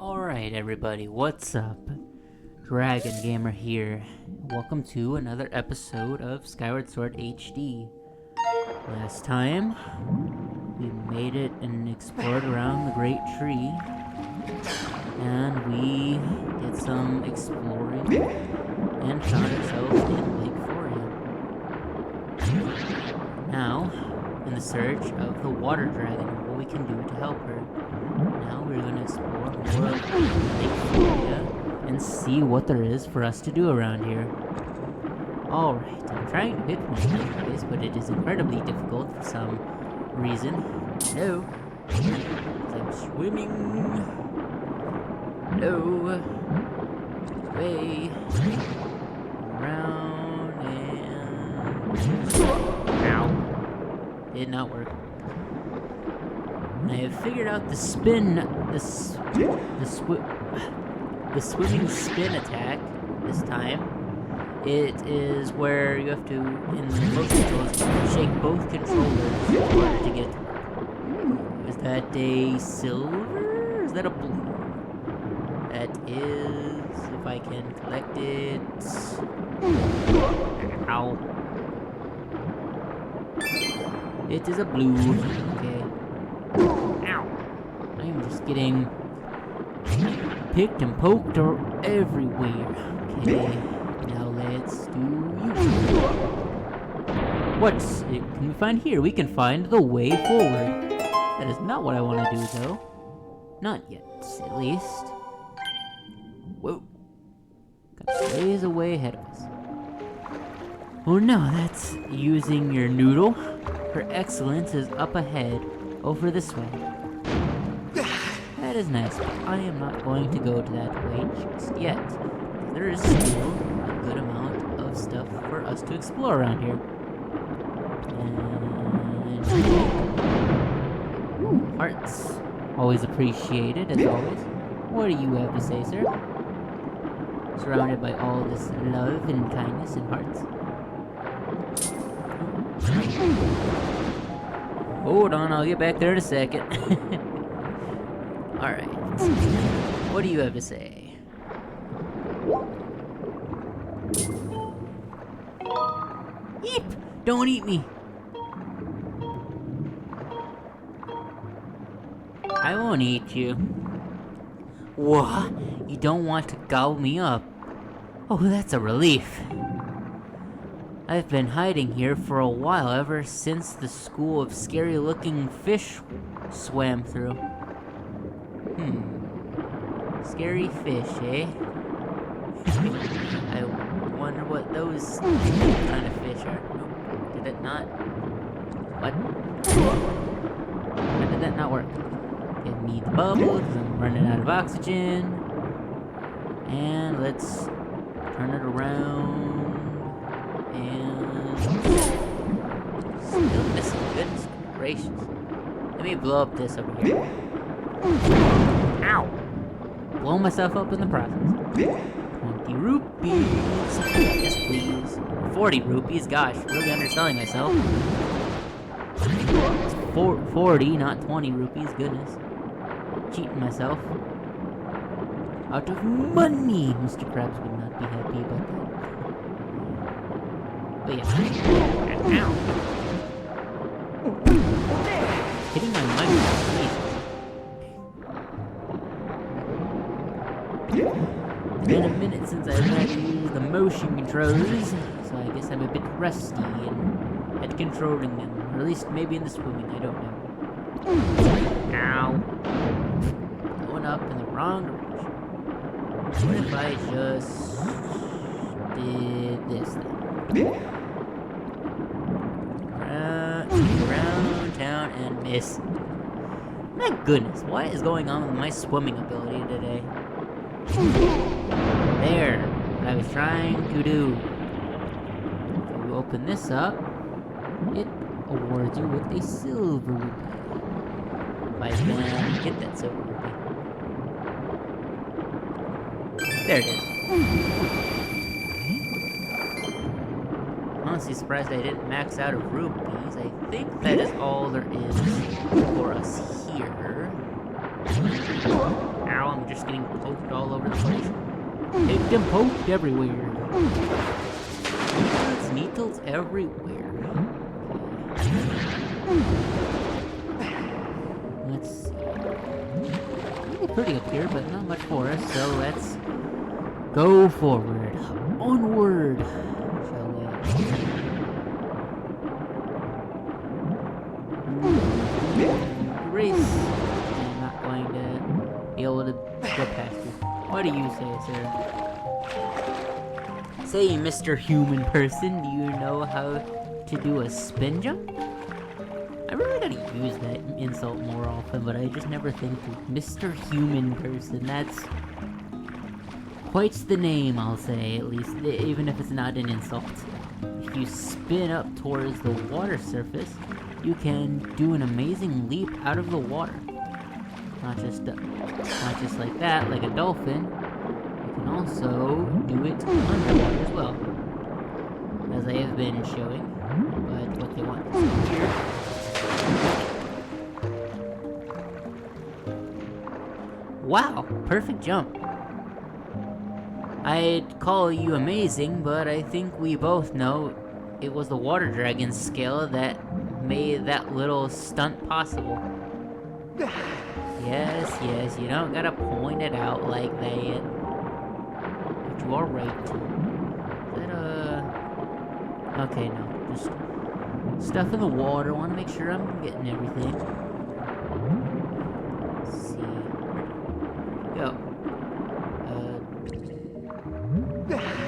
Alright everybody, what's up? Dragon Gamer here. Welcome to another episode of Skyward Sword HD. Last time, we made it and explored around the Great Tree. And we did some exploring and found ourselves in Lake Floria. Now, in the search of the water dragon and what we can do to help her. Now we're going to explore more of Lake Floria and see what there is for us to do around here. Alright, I'm trying to hit one of these guys, but it is incredibly difficult for some reason. No. I'm swimming. No. Way. Around and... Ow. Did not work. I have figured out the spin, the swimming spin attack this time. It is where you have to, in most controls, shake both controllers in order to get. Is that a silver? Or is that a blue? That is, if I can collect it. Ow. It is a blue. Okay. Ow! I am just getting picked and poked everywhere. Okay, now let's do you. What's it can we find here? We can find the way forward. That is not what I want to do, though. Not yet, at least. Whoa. Got a ways away ahead of us. Oh no, that's using your noodle. Her excellence is up ahead. Over this way. That is nice, but I am not going to go to that way just yet. There is still a good amount of stuff for us to explore around here. And... hearts. Always appreciated, as always. What do you have to say, sir? Surrounded by all this love and kindness and hearts. Hold on, I'll get back there in a second. Alright. What do you have to say? Eep! Don't eat me! I won't eat you. What? You don't want to gobble me up? Oh, that's a relief. I've been hiding here for a while, ever since the school of scary-looking fish swam through. Scary fish, eh? I wonder what those kind of fish are. Nope. Did it not? What? Why did that not work? Give me the bubble, because I'm running out of oxygen. And let's turn it around. And still missing. Goodness gracious. Let me blow up this over here. Ow! Blow myself up in the process. 20 rupees. Yes, please. 40 rupees. Gosh, really underselling myself. It's 40, not 20 rupees. Goodness. Cheating myself. Out of money! Mr. Krabs would not be happy about that. But yeah. Ow. Hitting my mic is It's been a minute since I've had to use the motion controllers, so I guess I'm a bit rusty at controlling them. Or at least maybe in the swimming, I don't know. Ow. Going up in the wrong direction. What if I just did this then? Around town and miss. My goodness, what is going on with my swimming ability today? There, what I was trying to do. If you open this up, it awards you with a silver rupee. If I can get that silver rupee. There it is. Honestly surprised I didn't max out of rupees. I think that is all there is for us here. Ow, I'm just getting poked all over the place. Picked and poked everywhere. There's needles everywhere. Let's see. Really pretty up here, but not much for us, so let's go forward. Onward, shall we? Race. I'm not going to be able to go past you. What do you say, sir? Say, Mr. Human Person, do you know how to do a spin jump? I really gotta use that insult more often, but I just never think of Mr. Human Person. That's quite the name, I'll say, at least, even if it's not an insult. If you spin up towards the water surface, you can do an amazing leap out of the water. Not just like that, like a dolphin. You can also do it underwater as well, as I have been showing. But what they want is here. Wow, perfect jump. I'd call you amazing, but I think we both know it was the water dragon's skill that made that little stunt possible. Yes, you don't gotta point it out like that. But you are right to. Is that okay, no, just stuff in the water. Wanna make sure I'm getting everything. Let's see. Go.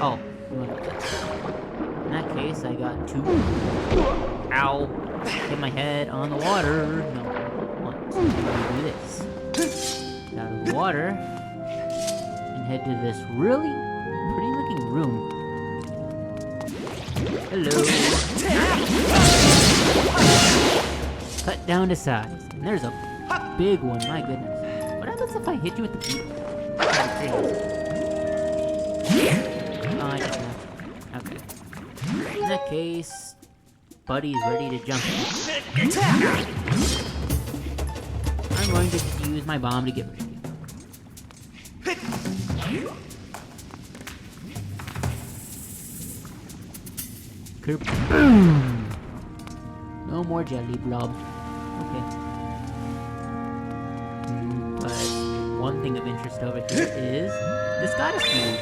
Oh. In that case, I got two. Ow. Hit my head on the water. No. Do this. Get out of the water. And head to this really pretty looking room. Hello. Cut down to size. And there's a big one, my goodness. What happens if I hit you with the beetle? Oh, I just knocked you. Okay. In that case, Buddy's ready to jump. I'm going to just use my bomb to get rid of you. Kerboom! No more jelly blob. Okay. But one thing of interest over here is the Skyview.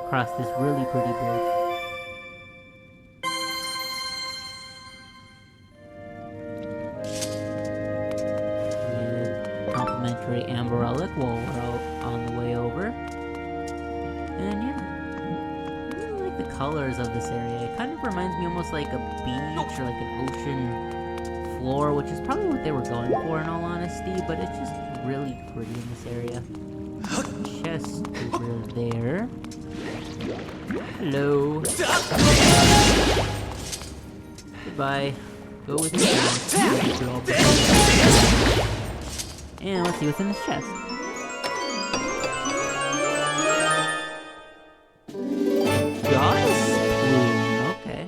Across this really pretty bridge. Amber relic while we're on the way over. And yeah, I really like the colors of this area. It kind of reminds me almost like a beach or like an ocean floor, which is probably what they were going for in all honesty, but it's just really pretty in this area. Chest over there. Hello. Goodbye. Go with me. And let's see what's in this chest. Goddess plume. Okay.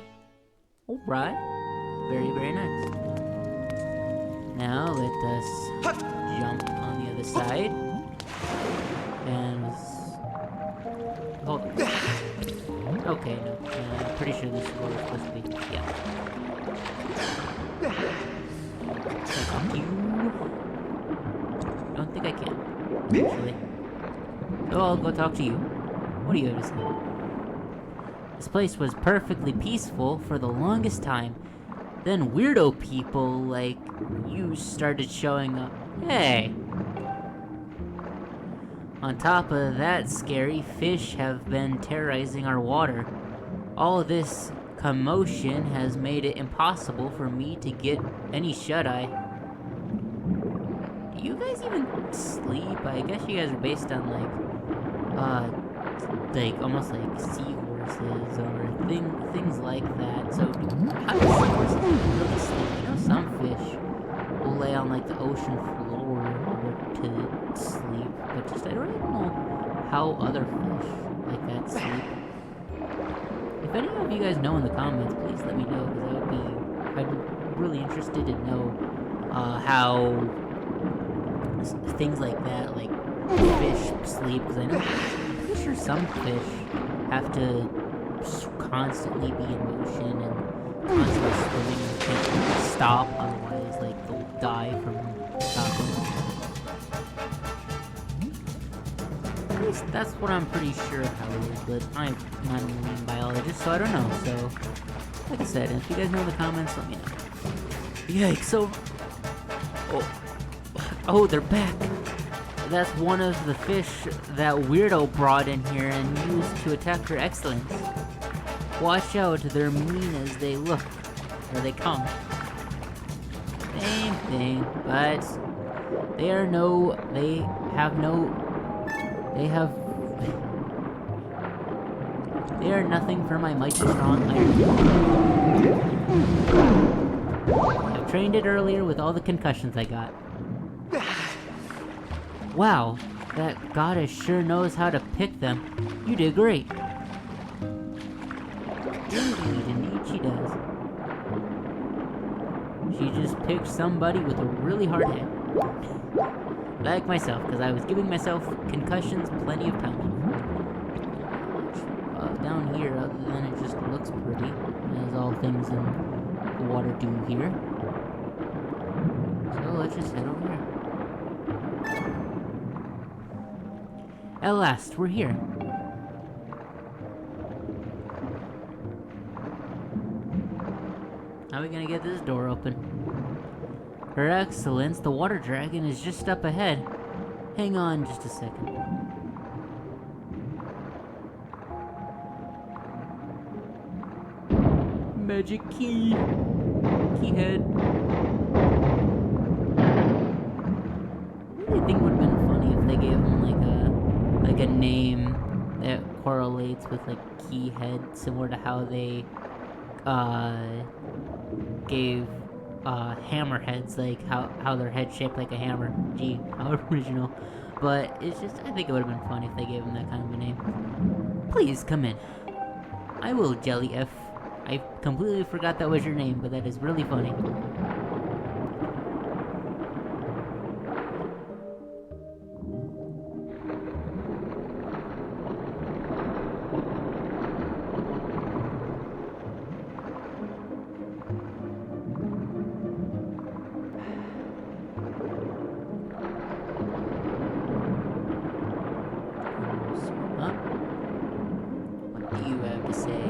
Alright. Very, very nice. Now let us jump on the other side. And hold on. Okay, no. I'm pretty sure this is where we're supposed to be. Yeah. Thank you. Don't think I can, actually. So I'll go talk to you. What do you have to say? This place was perfectly peaceful for the longest time. Then weirdo people like you started showing up. Hey! On top of that, scary fish have been terrorizing our water. All this commotion has made it impossible for me to get any shut-eye. Do you guys even sleep? I guess you guys are based on like almost like seahorses or things like that. So how do seahorses really sleep? I know some fish will lay on like the ocean floor to sleep, but just I don't even know how other fish like that sleep. If any of you guys know in the comments, please let me know, because I'd be really interested to know how things like that, like fish sleep, because I know I'm sure some fish have to constantly be in motion and constantly swimming and can't stop, otherwise like they'll die from stopping. At least that's what I'm pretty sure how it is, but I'm not a marine biologist, so I don't know. So, like I said, if you guys know in the comments, let me know. Yikes, so... Oh, they're back! That's one of the fish that Weirdo brought in here and used to attack Her Excellence. Watch out, they're mean as they look, or they come. Same thing, but they are nothing for my mighty strong iron. I've trained it earlier with all the concussions I got. Wow, that goddess sure knows how to pick them. You did great. Indeed, she does. She just picked somebody with a really hard head. Like myself, because I was giving myself concussions plenty of times. Down here, other than it just looks pretty, as all things in the water do here. So let's just head over here. At last, we're here. How are we gonna get this door open? Her Excellence, the water dragon, is just up ahead. Hang on just a second. Magic key. Keyhead. I think it would have been funny if they gave him like a name that correlates with like Keyhead, similar to how they gave hammerheads, like how their head's shaped like a hammer. Gee, how original. But it's just, I think it would have been funny if they gave him that kind of a name. Please come in. I will, jellyf. I completely forgot that was your name, but that is really funny. What do you have to say?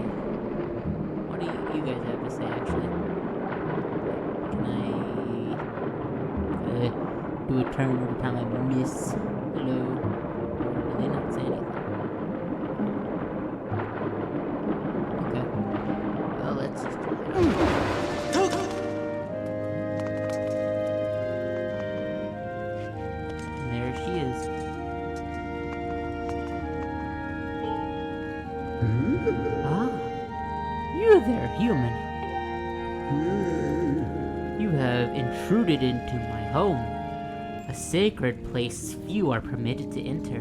What do you guys have to say, actually? Can I do a turn every time I miss? Hello? Or do they not say anything? Okay. Well, let's just do it. And there she is. Ah. You there, human. You have intruded into my home, a sacred place few are permitted to enter.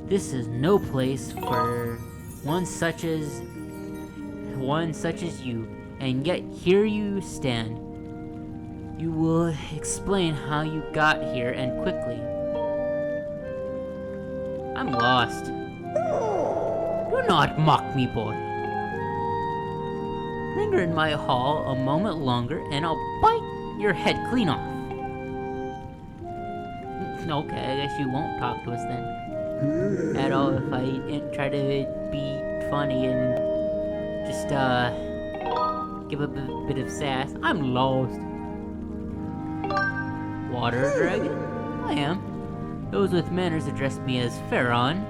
This is no place for one such as you, and yet here you stand. You will explain how you got here, and quickly. I'm lost. Do not mock me, boy. Linger in my hall a moment longer, and I'll bite your head clean off. Okay, I guess you won't talk to us then. At all, if I try to be funny and just, give a bit of sass. I'm lost. Water dragon? I am. Those with manners address me as Faron,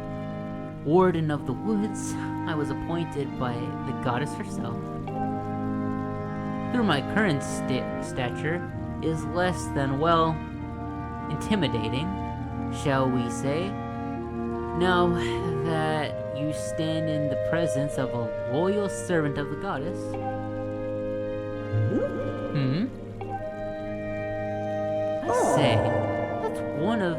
warden of the woods. I was appointed by the goddess herself. Through my current stature is less than, well, intimidating, shall we say. Now that you stand in the presence of a loyal servant of the goddess. I say, that's one of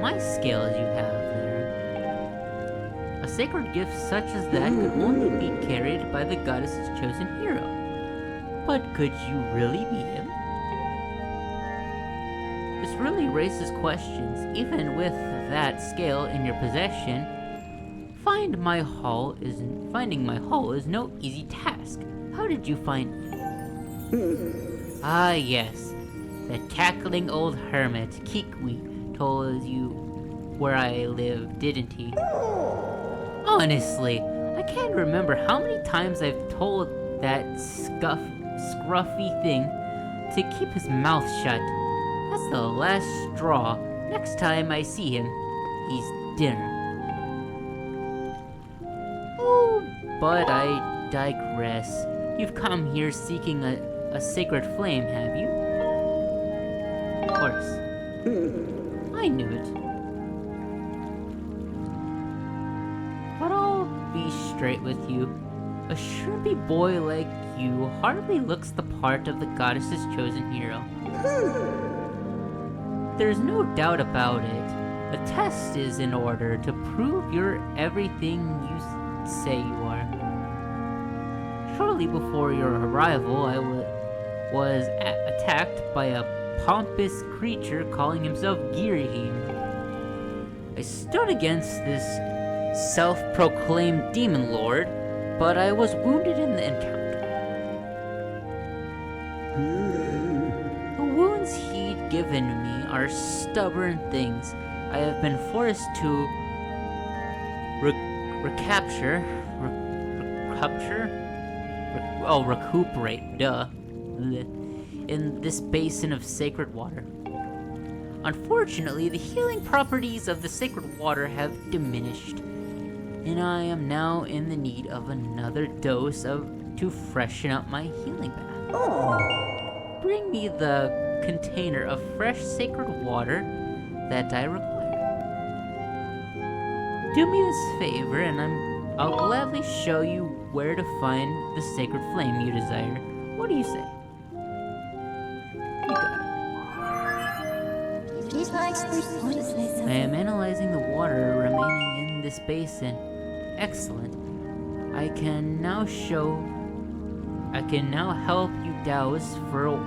my scales you have there. A sacred gift such as that could only be carried by the goddess's chosen hero. But could you really be him? really raises questions. Even with that scale in your possession, finding my hull is no easy task. How did you find it? Ah, yes. The cackling old hermit, Kikwi, told you where I live, didn't he? Honestly, I can't remember how many times I've told that scruffy thing to keep his mouth shut. That's the last straw. Next time I see him, he's dinner. Oh, but I digress. You've come here seeking a sacred flame, have you? Of course. I knew it. But I'll be straight with you. A shrimpy boy like you hardly looks the part of the goddess's chosen hero. There's no doubt about it. A test is in order to prove you're everything you say you are. Shortly before your arrival, I was attacked by a pompous creature calling himself Ghirahim. I stood against this self-proclaimed demon lord, but I was wounded in the encounter. The wounds he'd given me are stubborn things. I have been forced to recuperate, in this basin of sacred water. Unfortunately, the healing properties of the sacred water have diminished, and I am now in the need of another dose to freshen up my healing bath. Bring me the container of fresh sacred water that I require. Do me this favor, and I'll gladly show you where to find the sacred flame you desire. What do you say? You got it. I am analyzing the water remaining in this basin. Excellent. I can now help you douse for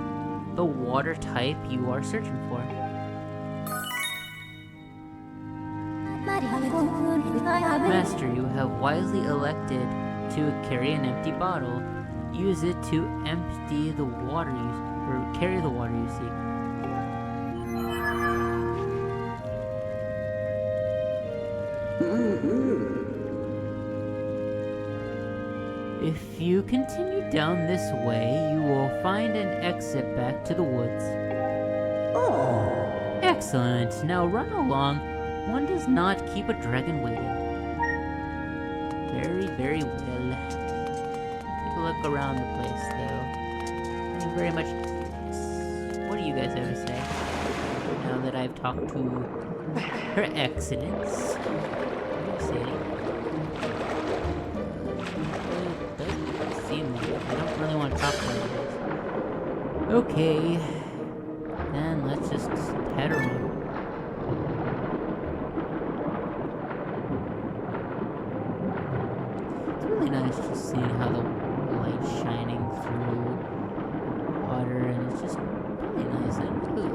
the water type you are searching for. Master, you have wisely elected to carry an empty bottle. Use it to empty the water carry the water you seek. If you continue down this way, you will find an exit back to the woods. Excellent. Now run along. One does not keep a dragon waiting. Very, very well. Take a look around the place, though. Thank you very much. What do you guys have to say? Now that I've talked to Her Excellence. I don't really want to talk to her. Okay. Then let's just head around. It's really nice just seeing how the light's shining through water, and it's just really nice. And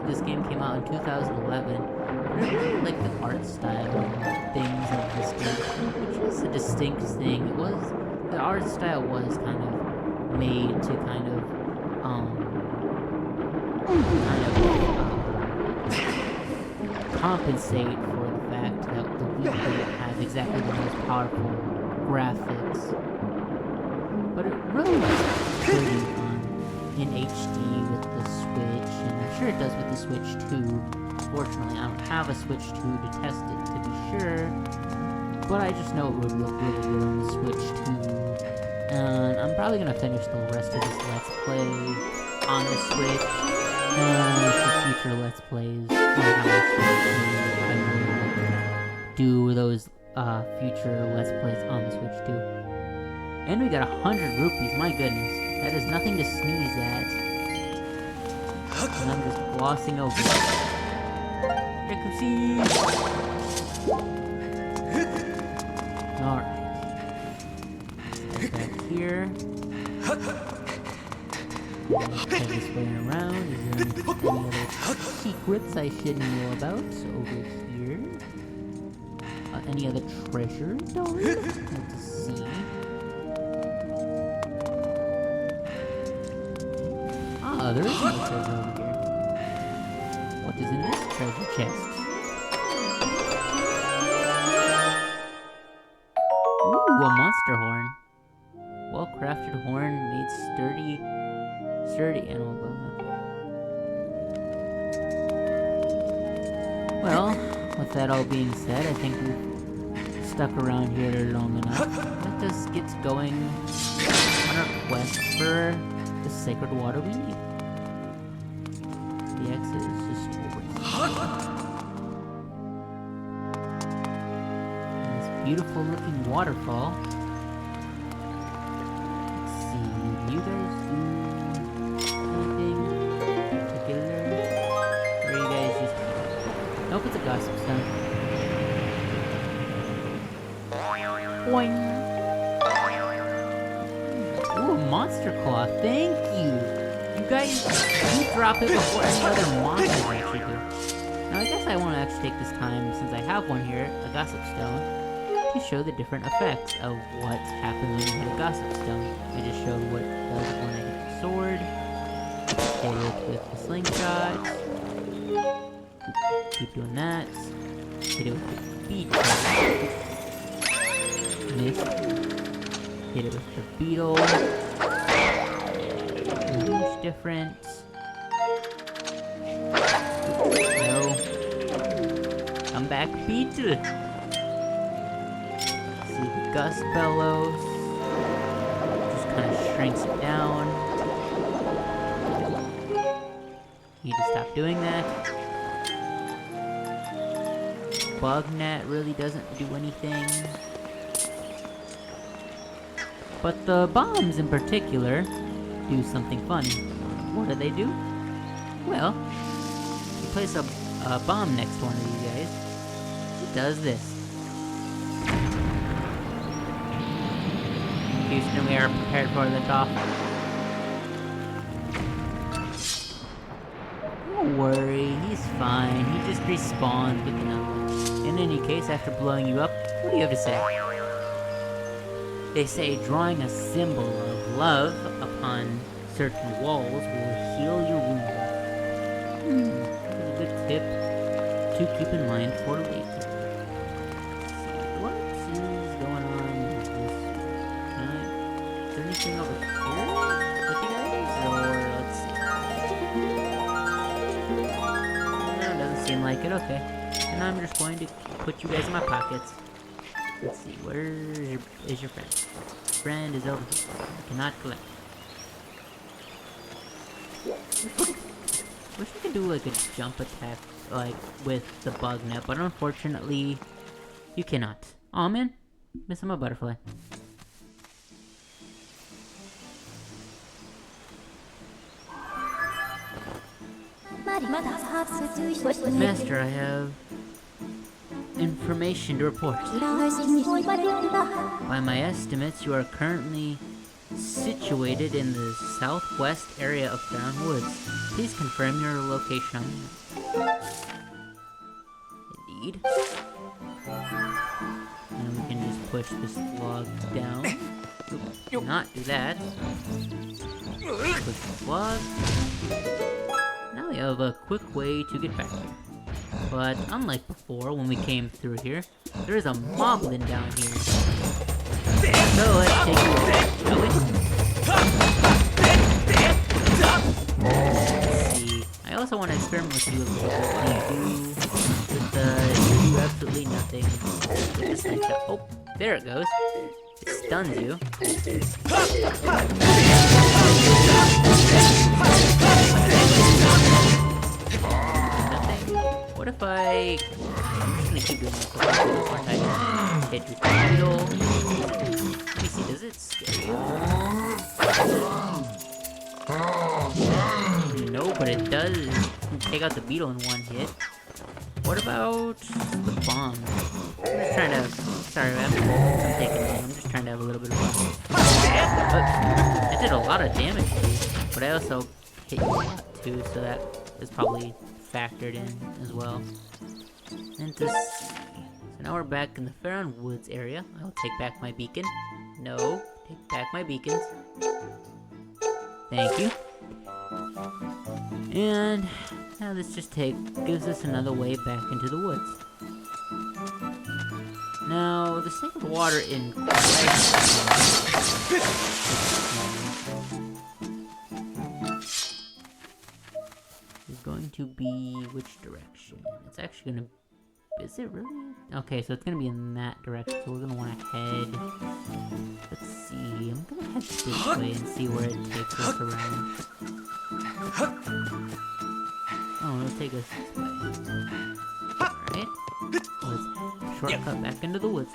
this game came out in 2011. But I really like the art style and things of this game, which is a distinct thing. The art style was kind of made to compensate for the fact that the Wii didn't have exactly the most powerful graphics. But it really looks pretty in HD with the Switch, and I'm sure it does with the Switch too. Fortunately, I don't have a Switch 2 to test it to be sure, but I just know it would look really good on the Switch too. And I'm probably gonna finish the rest of this Let's Play on the Switch. And for future Let's Plays on the Switch, I will do those future Let's Plays on the Switch too. And we got 100 rupees, my goodness. That is nothing to sneeze at. And I'm just glossing over it. Here comes he! Alright. Back here. Head this way and around. Is there any other secrets I should know about over here? Any other treasure down here? Let's see. Ah, there is no treasure over here. What is in this treasure chest? Ooh, a monster horn. Well-crafted horn made sturdy animal bone. Well, with that all being said, I think we've stuck around here long enough. Let us get going on our quest for the sacred water we need. The exit is just over here. And this beautiful looking waterfall. Let's see, do you guys do anything particular? Or are you guys just... Nope, it's a gossip stone. Boing! Ooh, a monster claw, thank you! You guys, you drop it before any other monsters actually do. Now I guess I want to actually take this time, since I have one here, a gossip stone, to show the different effects of what happens when you hit a gossip stone. I just showed what it does when I hit the sword, hit it with the slingshot, keep doing that, hit it with the beat, miss, hit it with the beetle, huge difference, no, come back beetle, see the gust bellows, just kind of shrinks it down, need to stop doing that. Bug net really doesn't do anything. But the bombs in particular do something funny. What do? Well, you place a bomb next to one of these guys, it does this. Houston, we are prepared for liftoff. Don't worry, he's fine. He just respawns with another one. In any case, after blowing you up, what do you have to say? They say drawing a symbol of love upon certain walls will heal your wounds. That's a good tip to keep in mind for later. Let's see, what is going on with this? Is there anything over here with you guys? Or let's see. No, it doesn't seem like it. Okay. And I'm just going to put you guys in my pockets. Let's see, where is your friend? Friend is over here. I cannot collect. Wish I could do like a jump attack, like with the bug net, but unfortunately, you cannot. Aw, man, missing my butterfly. Master, I have information to report. By my estimates, you are currently situated in the southwest area of Faron Woods. Please confirm your location on the map. Indeed. And we can just push this log down. Oops, not do that. Push the log. Now we have a quick way to get back here. But unlike before, when we came through here, there is a moblin down here. So let's take a look, shall we? Let's see. I also want to experiment with you a little bit. What do you do with the... You do absolutely nothing with the slingshot. Oh, there it goes. It stuns you. What if I'm just gonna keep doing this. Hit your tail. Let me see, does it scare you? No, but it does take out the beetle in one hit. What about the bomb? I'm just trying to... Sorry, I'm taking it. I'm just trying to have a little bit of fun. It did a lot of damage to you, but I also hit you a lot too, so that is probably factored in as well. And to see. So now we're back in the Faron Woods area. I'll take back my beacon. No, take back my beacons. Thank you. And now this just gives us another way back into the woods. Now, the sacred water in is going to be which direction? It's actually gonna. Is it really? Okay, so it's gonna be in that direction. So we're gonna want to head. Let's see. I'm gonna head this way and see where it takes us around. Oh, it'll take us this way. Alright. Let's shortcut back into the woods.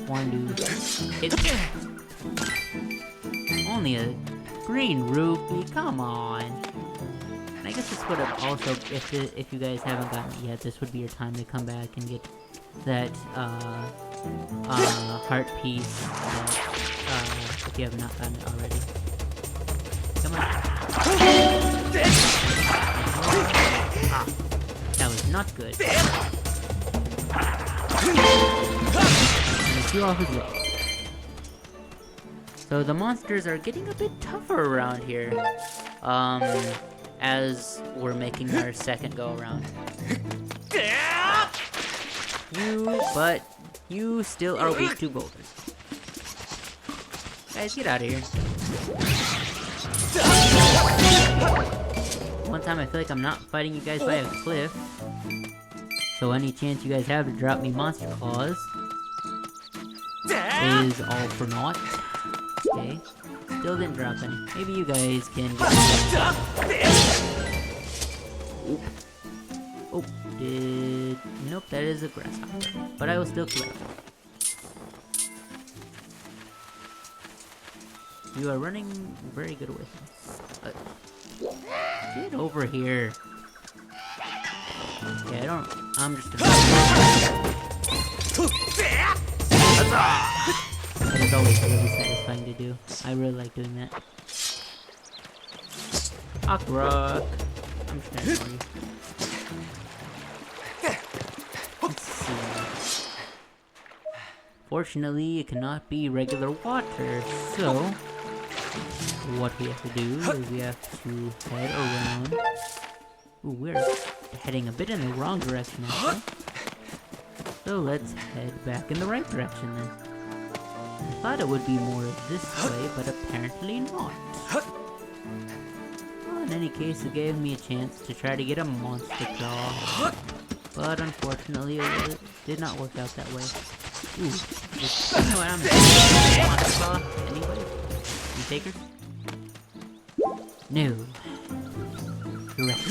Want to hit only a green rupee, come on. And I guess this would have also, if you guys haven't gotten it yet, this would be your time to come back and get that heart piece that, if you have not gotten it already. Come on. Ah, that was not good. And it's off his way. So the monsters are getting a bit tougher around here. As we're making our second go around. But you still are weak to boulders. Guys, get out of here. One time I feel like I'm not fighting you guys by a cliff. So any chance you guys have to drop me monster claws is all for naught. Okay. Still didn't drop any. Maybe you guys can get Oh, nope, that is a grasshopper. But I will still collect it. You are running very good with me. Get over here. Okay, I'm just gonna... That is always really satisfying to do. I really like doing that. Rock. I'm just gonna ignore you. Let's see. Fortunately, it cannot be regular water, so what we have to do is we have to head around. Ooh, we're heading a bit in the wrong direction, actually. So let's head back in the right direction then. I thought it would be more this way, but apparently not. Well, in any case, it gave me a chance to try to get a monster claw. But unfortunately, it did not work out that way. Ooh, you know what, I'm gonna monster claw anyway. You takers? No. Correct.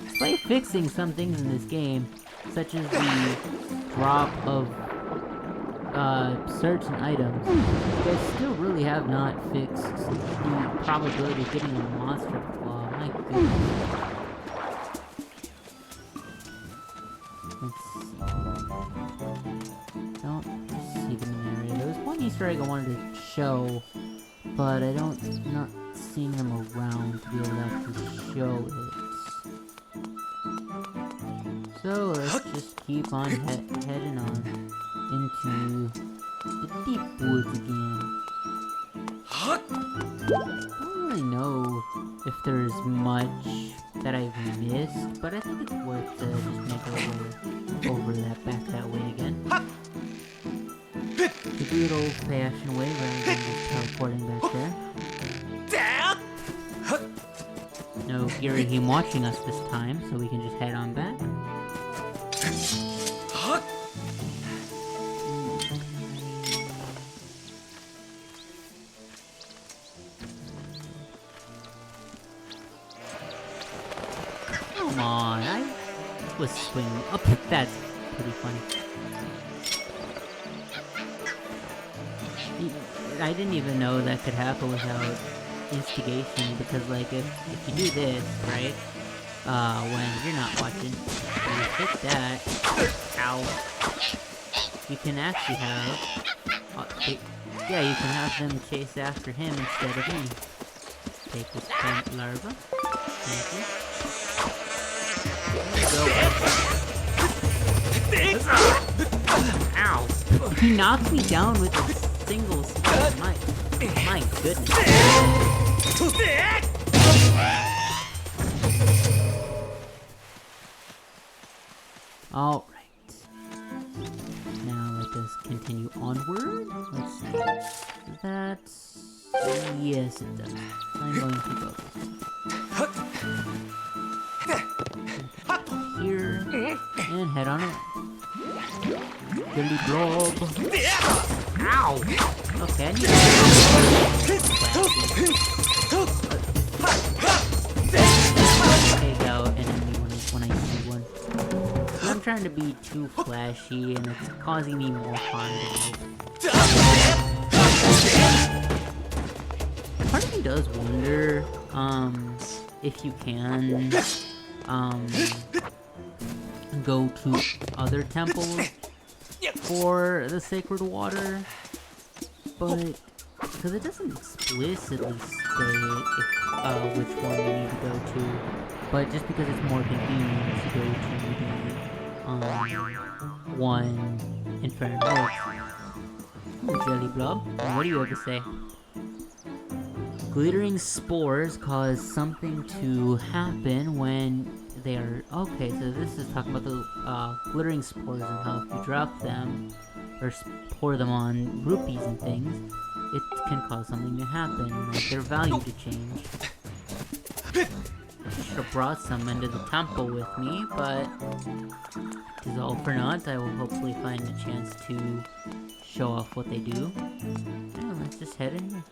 Despite fixing some things in this game, such as the drop of certain items, you guys still really have not fixed the probability of getting a monster claw. My goodness. Let's see. Don't see them in the area. There was one Easter egg I wanted to show, but I not seeing them around to be able to actually show it. So let's just keep on heading on into the deep woods again. I don't really know if there's much that I've missed, but I think it's worth to just make our way over back that way again. The good old-fashioned way rather than just teleporting back there. No Ghirahim watching us this time, so we can just head on back. Come on, I was swinging up. That's pretty funny. I didn't even know that could happen without instigation, because like if you do this, right, when you're not watching, you hit that, ow, you can actually have, yeah, you can have them chase after him instead of me. take this plant larva. Thank you. Ow! He knocked me down with a single step. My goodness. Alright. Now let us continue onward. Let's see. That's... Yes, it does. I'm going to go here and head on around. Jelly blob. Ow! Okay, I need to take out an enemy when I see one. I'm trying to be too flashy and it's causing me more harm than part of me does wonder, if you can, go to other temples for the sacred water, but because it doesn't explicitly state which one you need to go to, but just because it's more convenient to go to the one in Faron. Ooh, jelly blob. What do you have to say? Glittering spores cause something to happen when they are... Okay, so this is talking about the glittering spores and how if you drop them or pour them on rupees and things, it can cause something to happen, like their value to change. I should have brought some into the temple with me, but it is all for naught. I will hopefully find a chance to show off what they do. Yeah, let's just head in here.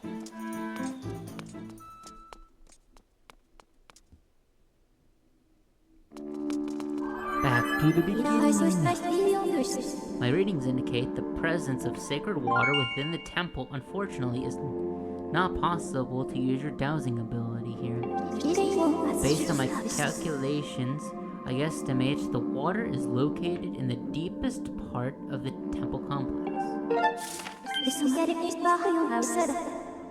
Back to the beginning. My readings indicate the presence of sacred water within the temple. Unfortunately, is not possible to use your dowsing ability here. Based on my calculations, I estimate the water is located in the deepest part of the temple complex.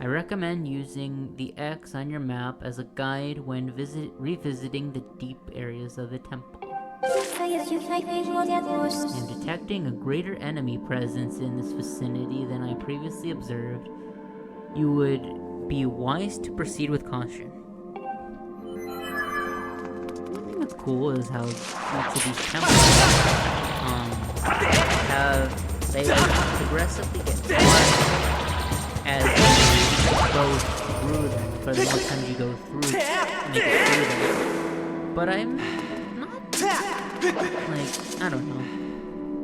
I recommend using the X on your map as a guide when revisiting the deep areas of the temple. I'm detecting a greater enemy presence in this vicinity than I previously observed. You would be wise to proceed with caution. One thing that's cool is how each of these temples they progressively get more as you go through them. For the more times you go through, make it through them. But I'm like, I don't know.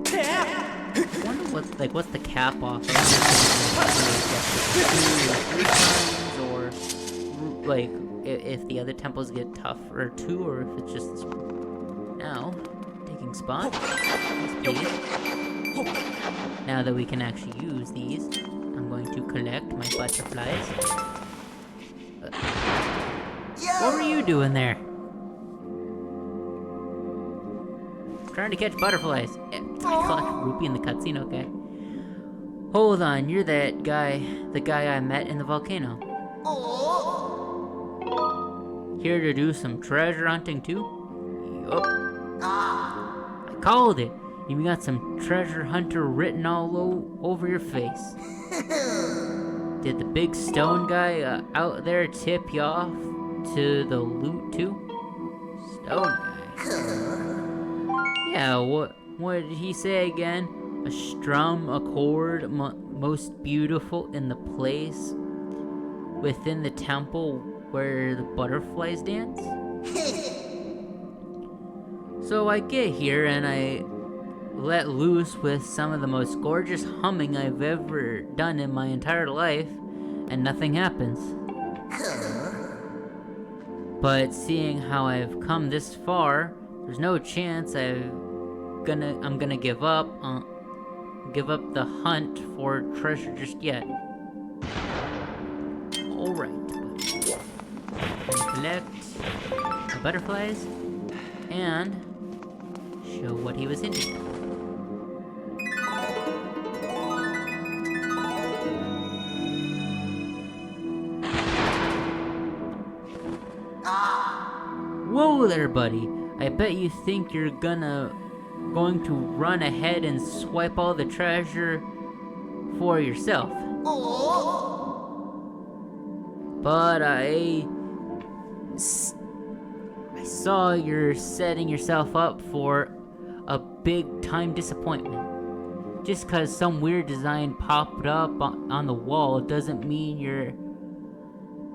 I wonder what's the cap off? Or like if the other temples get tougher too, or if it's just this one. Now, taking spot. Now that we can actually use these, I'm going to collect my butterflies. What were you doing there? Trying to catch butterflies. I collect rupee in the cutscene, okay. Hold on, you're that guy, the guy I met in the volcano. Here to do some treasure hunting too? Yup. I called it. You got some treasure hunter written all over your face. Did the big stone guy out there tip you off to the loot too? Stone guy. Yeah, what did he say again? A strum, a chord, most beautiful in the place within the temple where the butterflies dance? So I get here and I let loose with some of the most gorgeous humming I've ever done in my entire life, and nothing happens. But seeing how I've come this far, there's no chance I'm gonna give up the hunt for treasure just yet. Alright, collect the butterflies and show what he was into. Whoa there, buddy. I bet you think you're going to run ahead and swipe all the treasure for yourself. But I saw you're setting yourself up for a big time disappointment. Just cause some weird design popped up on the wall doesn't mean you're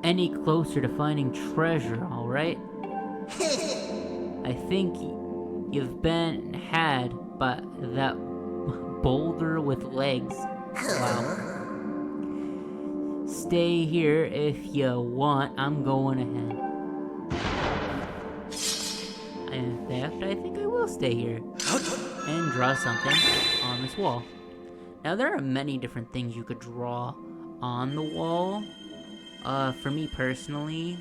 any closer to finding treasure, alright? I think you've been had by that boulder with legs. Wow. Stay here if you want, I'm going ahead. In fact, I think I will stay here and draw something on this wall. Now, there are many different things you could draw on the wall. For me personally,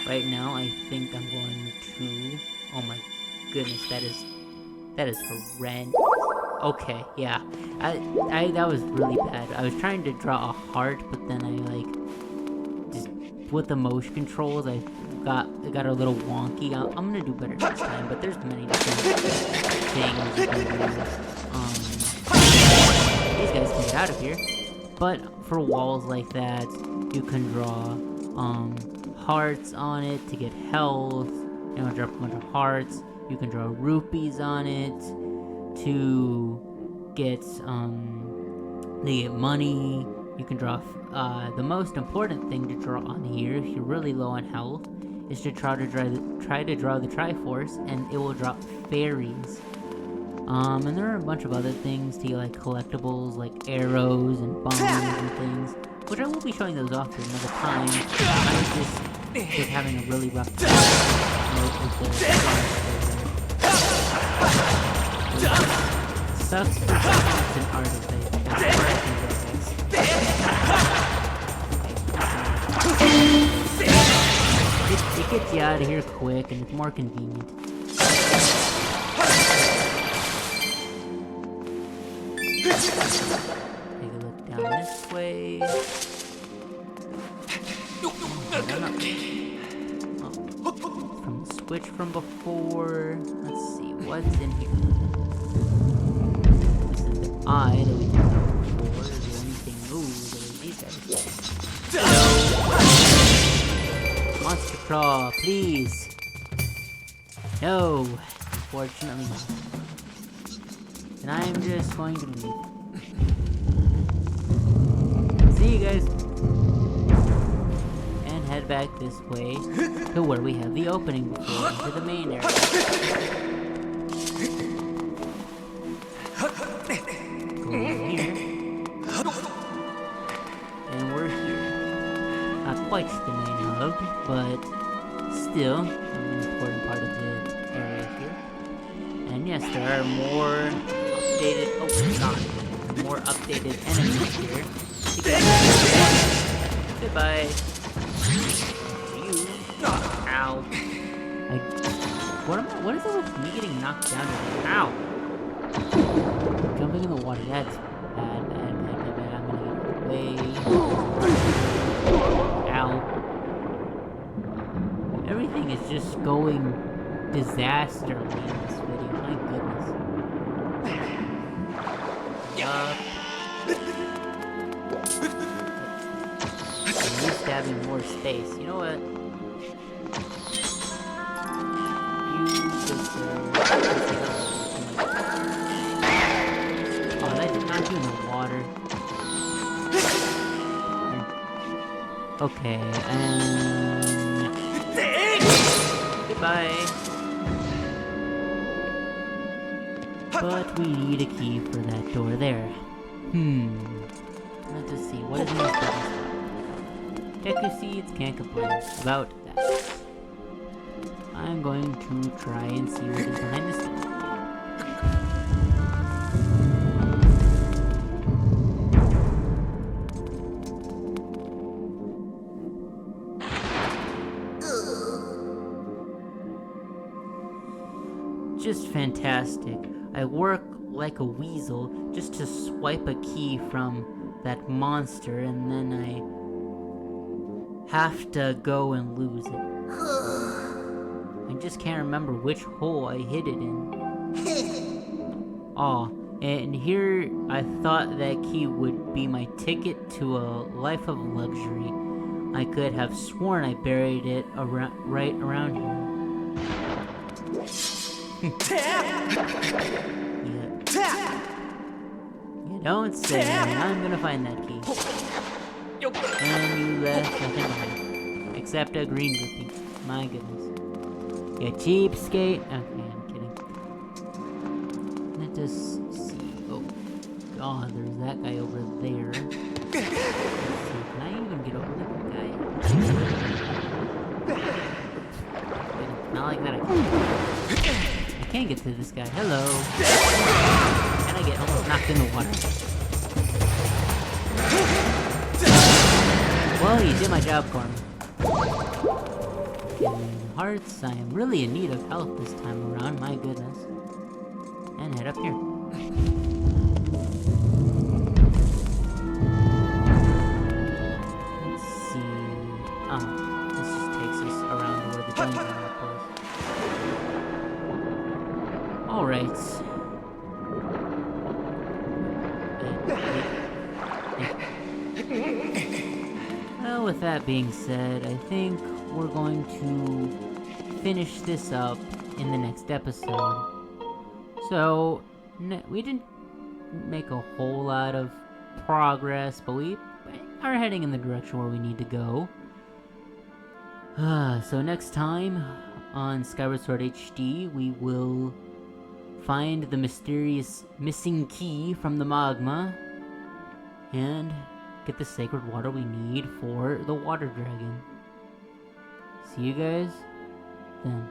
right now, I think I'm going to... Oh my goodness, that is horrendous. Okay, yeah. That was really bad. I was trying to draw a heart, but then I, just... With the motion controls, it got a little wonky. I'm gonna do better next time, but there's many different things you can do. These guys can get out of here. But for walls like that, you can draw hearts on it to get health. You know, drop a bunch of hearts. You can draw rupees on it to get money. You can draw. The most important thing to draw on here, if you're really low on health, is to try to draw the Triforce, and it will drop fairies. And there are a bunch of other things to get, like collectibles, like arrows and bombs and things, which I will be showing those off at another time. I'm just having a really rough time with the sucks for it's an artist. It gets you out of here quick, and it's more convenient. Take a look down this way. From the switch from before. Let's see, what's in here? This is the eye that we didn't know before. Is there anything new? These guys. Monster Claw, please! No! Unfortunately not. And I'm just going to leave. See you guys! And head back this way to where we have the opening before, into the main area. Go over here. And we're here. Not quite the main hub, but still an important part of the area here. And yes, there are more updated. Oh, God! More updated enemies here. Goodbye. You. Ow. What is it with me getting knocked down? Ow. Jumping in the water. That's bad. I'm gonna get away. Ow. Everything is just going disasterly in this video. My goodness. At least having more space. You know what? You deserve. Oh, that did not do in the water. Okay, and goodbye. But we need a key for that door there. Let's just see. What is in this box? Deku seeds, can't complain about that. I'm going to try and see what is behind this door. Just fantastic. I work like a weasel just to swipe a key from that monster, and then I have to go and lose it. I just can't remember which hole I hid it in. Aw, and here I thought that key would be my ticket to a life of luxury. I could have sworn I buried it right around here. Yeah, don't say that. I'm gonna find that key. And you left nothing behind. Except a green rupee. My goodness. You cheapskate. Okay, I'm kidding. Let us see. Oh, God, there's that guy over there. Let's see, can I even get over that guy? Not like that. I can't get to this guy. Hello. And I get almost knocked in the water. Well, you did my job for me. Hearts, I am really in need of help this time around, my goodness. And head up here. Let's see. This just takes us around to where the dungeon was. Alright. Well, with that being said, I think we're going to finish this up in the next episode. So, we didn't make a whole lot of progress, but we are heading in the direction where we need to go. So next time on Skyward Sword HD, we will find the mysterious missing key from the magma and get the sacred water we need for the water dragon. See you guys then.